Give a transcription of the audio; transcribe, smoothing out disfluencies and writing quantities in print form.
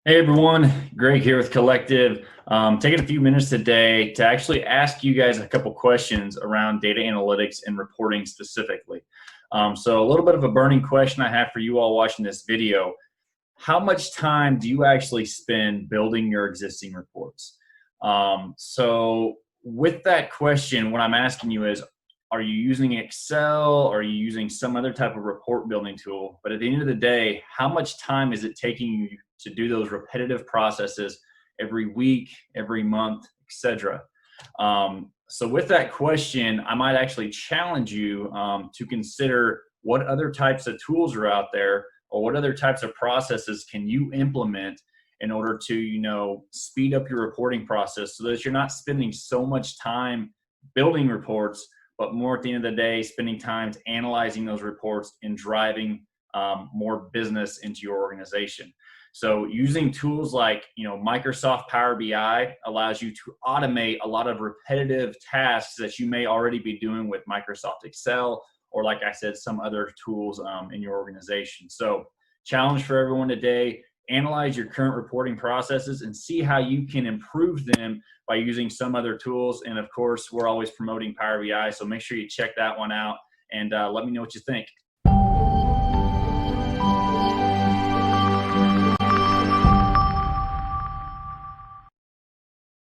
Hey everyone, Greg here with Collectiv. Taking a few minutes today to actually ask you guys a couple questions around data analytics and reporting specifically. So a little bit of a burning question I have for you all watching this video. How much time do you actually spend building your existing reports? So with that question, what I'm asking you is, are you using Excel? Are you using some other type of report building tool? But at the end of the day, how much time is it taking you to do those repetitive processes every week, every month, etc.? So with that question, I might actually challenge you to consider what other types of tools are out there, or what other types of processes can you implement in order to, speed up your reporting process so that you're not spending so much time building reports, but more at the end of the day, spending time analyzing those reports and driving more business into your organization. So using tools like Microsoft Power BI allows you to automate a lot of repetitive tasks that you may already be doing with Microsoft Excel, or like I said, some other tools in your organization. So challenge for everyone today: analyze your current reporting processes and see how you can improve them by using some other tools. And of course, we're always promoting Power BI, so make sure you check that one out and let me know what you think.